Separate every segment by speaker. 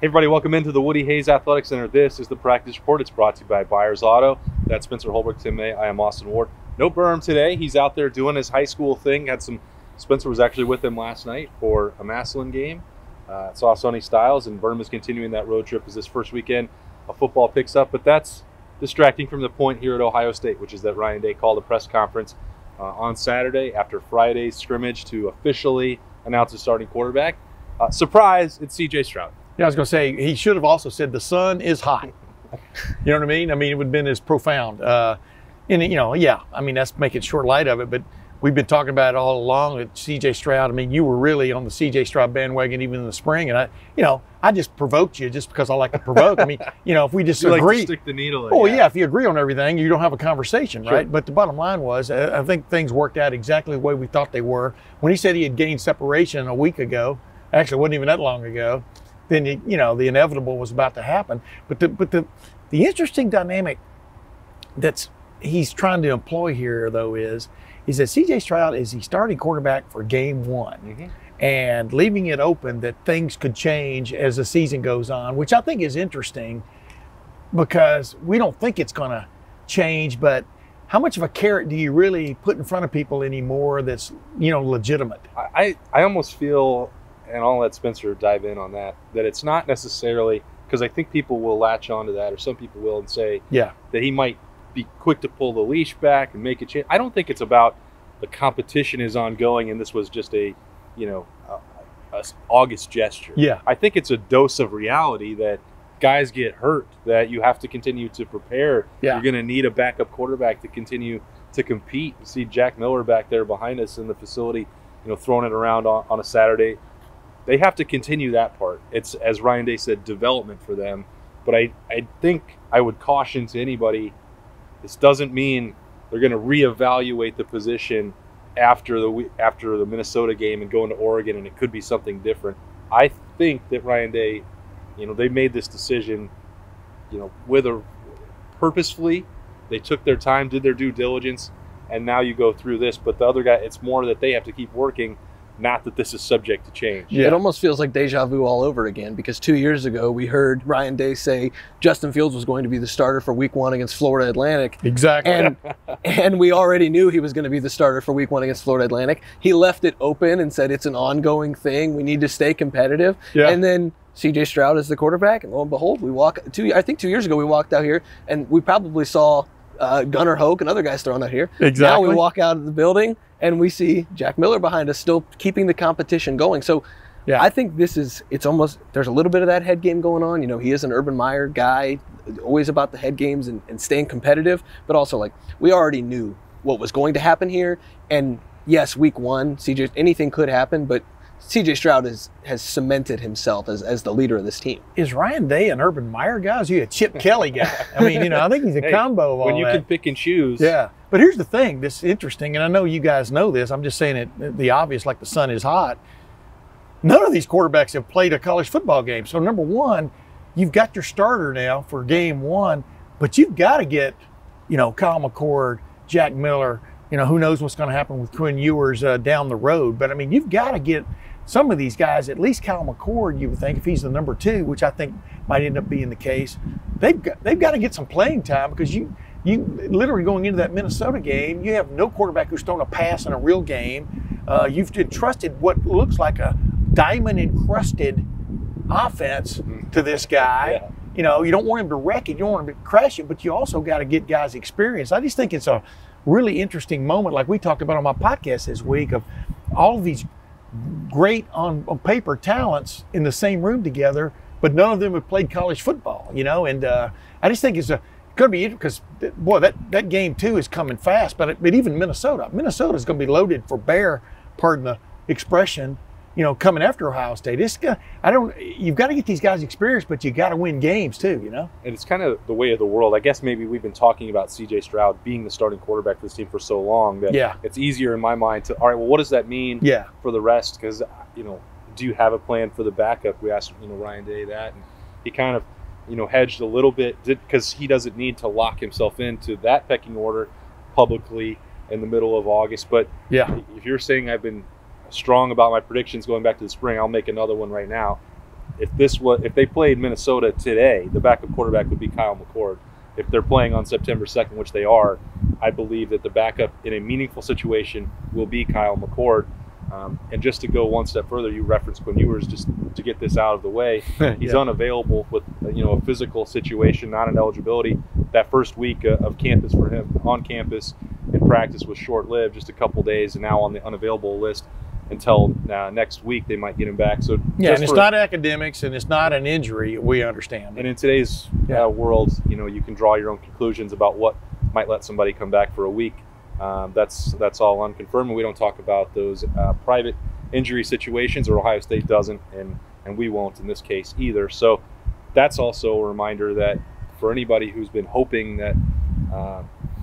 Speaker 1: Hey everybody, welcome into the Woody Hayes Athletic Center. This is the practice report. It's brought to you by Byers Auto. That's Spencer Holbrook, Tim May. I am Austin Ward. No Berm today. He's out there doing his high school thing. Spencer was actually with him last night for a Massillon game. Saw Sonny Styles, and Berm is continuing that road trip as this first weekend of football picks up. But that's distracting from the point here at Ohio State, which is that Ryan Day called a press conference on Saturday after Friday's scrimmage to officially announce his starting quarterback. Surprise, it's C.J. Stroud.
Speaker 2: Yeah, I was going to say, he should have also said the sun is hot. You know what I mean? I mean, it would have been as profound. And, you know, yeah, I mean, that's making short light of it, but we've been talking about it all along with C.J. Stroud. I mean, you were really on the C.J. Stroud bandwagon even in the spring, and I just provoked you just because I like to provoke. I mean, you know, if we just agree.
Speaker 1: Like to stick the needle in.
Speaker 2: Oh, yeah, if you agree on everything, you don't have a conversation,
Speaker 1: Sure.
Speaker 2: right? But the bottom line was, I think things worked out exactly the way we thought they were. When he said he had gained separation a week ago, actually it wasn't even that long ago, then you know the inevitable was about to happen. But the interesting dynamic that's he's trying to employ here though is that C.J. Stroud is the starting quarterback for game one, and leaving it open that things could change as the season goes on, which I think is interesting because we don't think it's going to change. But how much of a carrot do you really put in front of people anymore that's legitimate?
Speaker 1: I almost feel, and I'll let Spencer dive in on that it's not necessarily, because I think people will latch onto that, or some people will, and say that he might be quick to pull the leash back and make a change. I don't think it's about the competition is ongoing and this was just a August gesture.
Speaker 2: Yeah.
Speaker 1: I think it's a dose of reality that guys get hurt, that you have to continue to prepare.
Speaker 2: Yeah.
Speaker 1: You're going to need a backup quarterback to continue to compete. You see Jack Miller back there behind us in the facility, throwing it around on a Saturday. They have to continue that part. It's, as Ryan Day said, development for them. But I think I would caution to anybody, this doesn't mean they're going to reevaluate the position after the Minnesota game and go into Oregon, and it could be something different. I think that Ryan Day, they made this decision, whether purposefully, they took their time, did their due diligence, and now you go through this. But the other guy, it's more that they have to keep working, not that this is subject to change.
Speaker 3: Yeah. It almost feels like deja vu all over again, because 2 years ago we heard Ryan Day say Justin Fields was going to be the starter for week one against Florida Atlantic.
Speaker 2: Exactly.
Speaker 3: And we already knew he was going to be the starter for week one against Florida Atlantic. He left it open and said it's an ongoing thing. We need to stay competitive. Yeah. And then C.J. Stroud is the quarterback, and lo and behold, I think 2 years ago we walked out here and we probably saw Gunnar Hoke and other guys throwing out here.
Speaker 2: Exactly.
Speaker 3: Now we walk out of the building and we see Jack Miller behind us still keeping the competition going. So yeah, I think there's a little bit of that head game going on. He is an Urban Meyer guy, always about the head games and staying competitive, but also like we already knew what was going to happen here. And yes, week one, anything could happen, but C.J. Stroud has cemented himself as the leader of this team.
Speaker 2: Is Ryan Day an Urban Meyer guy? Or is he a Chip Kelly guy? I mean, I think he's a combo of all
Speaker 1: when you
Speaker 2: that.
Speaker 1: can pick and choose.
Speaker 2: Yeah. But here's the thing. This is interesting, and I know you guys know this. I'm just saying it, the obvious, like the sun is hot. None of these quarterbacks have played a college football game. So number one, you've got your starter now for game one, but you've got to get, Kyle McCord, Jack Miller, who knows what's going to happen with Quinn Ewers down the road. But, I mean, you've got to get some of these guys, at least Kyle McCord, you would think, if he's the number two, which I think might end up being the case, they've got to get some playing time, because you literally going into that Minnesota game, you have no quarterback who's thrown a pass in a real game. You've entrusted what looks like a diamond-encrusted offense to this guy. Yeah. You don't want him to wreck it, you don't want him to crash it, but you also got to get guys experience. I just think it's a really interesting moment, like we talked about on my podcast this week, of all of these great on paper talents in the same room together, but none of them have played college football, and I just think it's going to be interesting, because boy, that game too is coming fast. But even Minnesota's going to be loaded for bear, pardon the expression, coming after Ohio State. You've got to get these guys experience, but you got to win games too,
Speaker 1: And it's kind of the way of the world. I guess maybe we've been talking about C.J. Stroud being the starting quarterback for this team for so long that it's easier in my mind to, all right, well, what does that mean for the rest? Because, do you have a plan for the backup? We asked, Ryan Day that, and he kind of, hedged a little bit, because he doesn't need to lock himself into that pecking order publicly in the middle of August. But if you're saying I've been strong about my predictions going back to the spring, I'll make another one right now. if they played Minnesota today, the backup quarterback would be Kyle McCord. If they're playing on September 2nd, which they are, I believe that the backup in a meaningful situation will be Kyle McCord. And just to go one step further, you referenced Quinn Ewers, just to get this out of the way. He's unavailable with a physical situation, not an eligibility. That first week of campus for him on campus and practice was short-lived, just a couple days, and now on the unavailable list until next week they might get him back. So
Speaker 2: and it's not academics and it's not an injury, we understand.
Speaker 1: And in today's world, you can draw your own conclusions about what might let somebody come back for a week. That's all unconfirmed, and we don't talk about those private injury situations, or Ohio State doesn't, and we won't in this case either. So that's also a reminder that for anybody who's been hoping that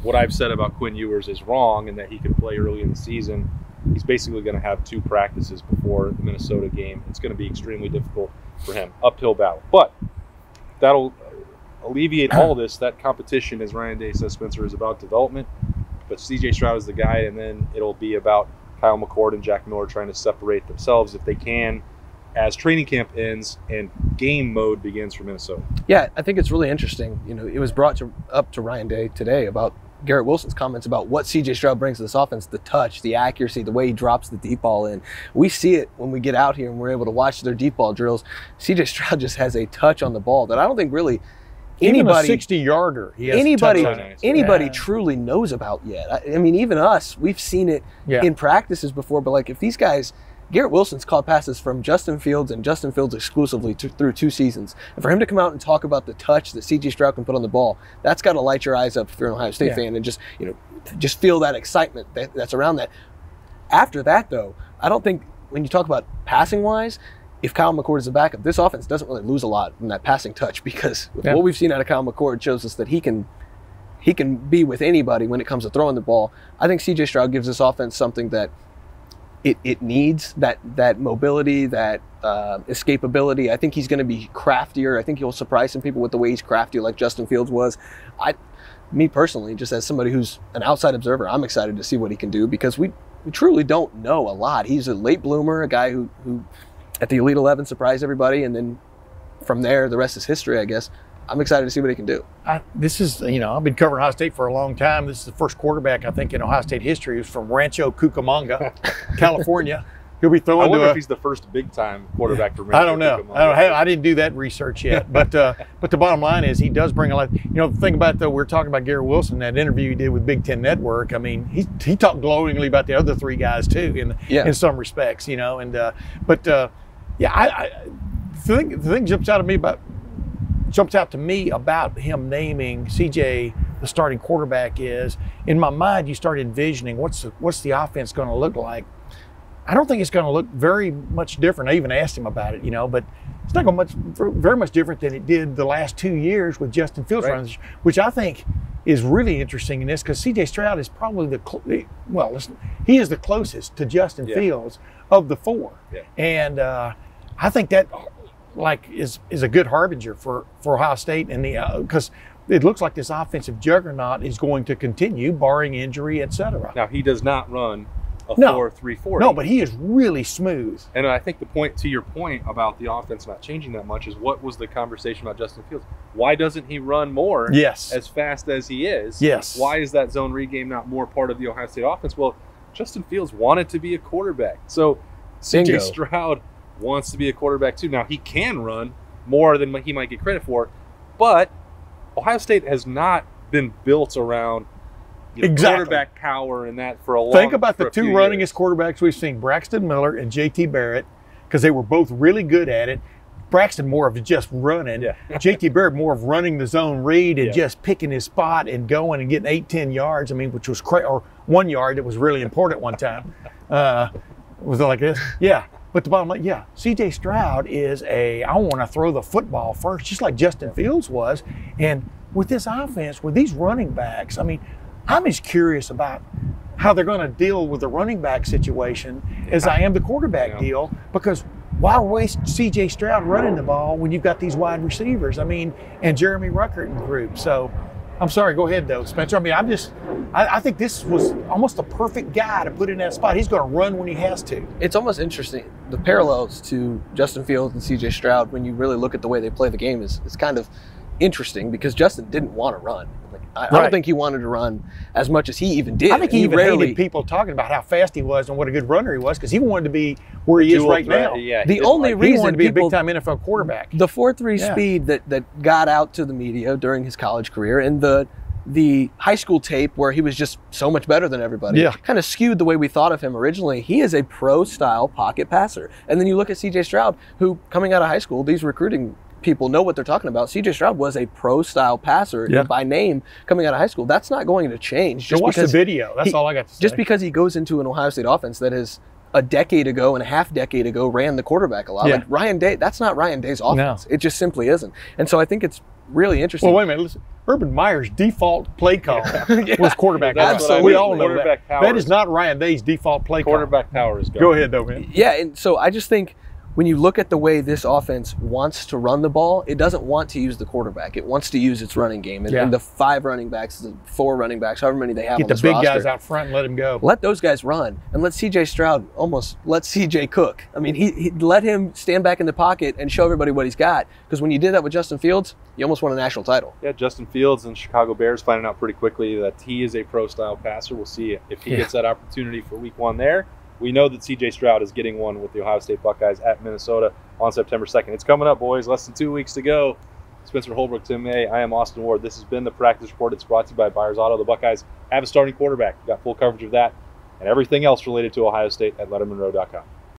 Speaker 1: what I've said about Quinn Ewers is wrong and that he can play early in the season, he's basically going to have 2 practices before the Minnesota game. It's going to be extremely difficult for him, uphill battle. But that'll alleviate all this. That competition, as Ryan Day says, Spencer, is about development. But C.J. Stroud is the guy, and then it'll be about Kyle McCord and Jack Miller trying to separate themselves if they can as training camp ends and game mode begins for Minnesota.
Speaker 3: Yeah, I think it's really interesting. It was brought up to Ryan Day today about Garrett Wilson's comments about what C.J. Stroud brings to this offense, the touch, the accuracy, the way he drops the deep ball in. We see it when we get out here and we're able to watch their deep ball drills. C.J. Stroud just has a touch on the ball that I don't think really anybody,
Speaker 2: even a 60-yarder,
Speaker 3: anybody truly knows about yet. I mean, even us, we've seen it in practices before, but like if these guys, Garrett Wilson's caught passes from Justin Fields and Justin Fields exclusively through 2 seasons. And for him to come out and talk about the touch that C.J. Stroud can put on the ball, that's got to light your eyes up if you're an Ohio State fan and just feel that excitement that's around that. After that, though, I don't think when you talk about passing-wise, if Kyle McCord is a backup, this offense doesn't really lose a lot from that passing touch because what we've seen out of Kyle McCord shows us that he can be with anybody when it comes to throwing the ball. I think C.J. Stroud gives this offense something that it needs, that mobility, that escapability. I think he's going to be craftier. I think he'll surprise some people with the way he's crafty like Justin Fields was. Me personally, just as somebody who's an outside observer, I'm excited to see what he can do because we truly don't know a lot. He's a late bloomer, a guy who at the Elite 11 surprised everybody, and then from there, the rest is history, I guess. I'm excited to see what he can do.
Speaker 2: I've been covering Ohio State for a long time. This is the first quarterback, I think, in Ohio State history who's from Rancho Cucamonga, California. He'll be throwing.
Speaker 1: I wonder if he's the first big-time quarterback from Rancho
Speaker 2: I don't know. I didn't do that research yet. But the bottom line is he does bring a lot. The thing about, though, we're talking about Garrett Wilson, that interview he did with Big Ten Network. I mean, he talked glowingly about the other 3 guys, too, in some respects, the thing jumps out to me about him naming CJ the starting quarterback is, in my mind, you start envisioning what's the offense going to look like. I don't think it's going to look very much different. I even asked him about it, but it's not going to very much different than it did the last 2 years with Justin Fields, right, which I think is really interesting in this because C.J. Stroud is probably he is the closest to Justin Fields of the 4, and I think that is a good harbinger for Ohio State, and because it looks like this offensive juggernaut is going to continue, barring injury, etc.
Speaker 1: Now he does not run a 4.340.
Speaker 2: No, but he is really smooth.
Speaker 1: And I think to your point about the offense not changing that much is what was the conversation about Justin Fields? Why doesn't he run more? As fast as he is? Why is that zone read game not more part of the Ohio State offense? Well, Justin Fields wanted to be a quarterback, so C.J. Stroud wants to be a quarterback too. Now he can run more than he might get credit for, but Ohio State has not been built around quarterback power and that for a long time.
Speaker 2: Think about the 2 runningest quarterbacks we've seen, Braxton Miller and J.T. Barrett, because they were both really good at it. Braxton more of just running. J.T. Barrett more of running the zone read and just picking his spot and going and getting 8-10 yards. I mean, which was or 1 yard that was really important one time. Was it like this? Yeah. But the bottom line, C.J. Stroud is I want to throw the football first, just like Justin Fields was. And with this offense, with these running backs, I mean, I'm as curious about how they're going to deal with the running back situation as I am the quarterback deal, because why waste C.J. Stroud running the ball when you've got these wide receivers? I mean, and Jeremy Ruckert and group. So I'm sorry, go ahead though, Spencer. I mean, I think this was almost a perfect guy to put in that spot. He's going to run when he has to.
Speaker 3: It's almost interesting. The parallels to Justin Fields and CJ Stroud, when you really look at the way they play the game, is kind of interesting because Justin didn't want to run. Like, I don't think he wanted to run as much as he even did.
Speaker 2: I think he even hated people talking about how fast he was and what a good runner he was because he wanted to be where he is right now.
Speaker 3: Yeah, the only reason
Speaker 2: he wanted to be a big-time NFL quarterback.
Speaker 3: The 4.3 speed that got out to the media during his college career and the high school tape where he was just so much better than everybody kind of skewed the way we thought of him originally. He is a pro-style pocket passer. And then you look at CJ Stroud, who coming out of high school, these recruiting people know what they're talking about. CJ Stroud was a pro-style passer by name coming out of high school. That's not going to change.
Speaker 2: Just watch the video. That's all I got to say.
Speaker 3: Just because he goes into an Ohio State offense that is a decade ago and a half decade ago ran the quarterback a lot. Like Ryan Day, that's not Ryan Day's offense. It just simply isn't. And so I think it's really interesting.
Speaker 2: Well, wait a minute. Listen. Urban Meyer's default play call was quarterback.
Speaker 1: Absolutely.
Speaker 2: We all know that. That is not Ryan Day's default play call.
Speaker 1: Quarterback power is gone.
Speaker 2: Go ahead, though, man.
Speaker 3: Yeah, and so I just think when you look at the way this offense wants to run the ball, it doesn't want to use the quarterback. It wants to use its running game. And the 5 running backs, the 4 running backs, however many they have on this roster.
Speaker 2: Get the big guys out front and let them go.
Speaker 3: Let those guys run. And let C.J. Stroud almost let C.J. cook. I mean, he let him stand back in the pocket and show everybody what he's got. Because when you did that with Justin Fields, you almost won a national title.
Speaker 1: Yeah, Justin Fields and Chicago Bears finding out pretty quickly that he is a pro-style passer. We'll see if he gets that opportunity for week 1 there. We know that C.J. Stroud is getting one with the Ohio State Buckeyes at Minnesota on September 2nd. It's coming up, boys. Less than 2 weeks to go. Spencer Holbrook, Tim May. I am Austin Ward. This has been the Practice Report. It's brought to you by Byers Auto. The Buckeyes have a starting quarterback. We've got full coverage of that and everything else related to Ohio State at lettermenrow.com.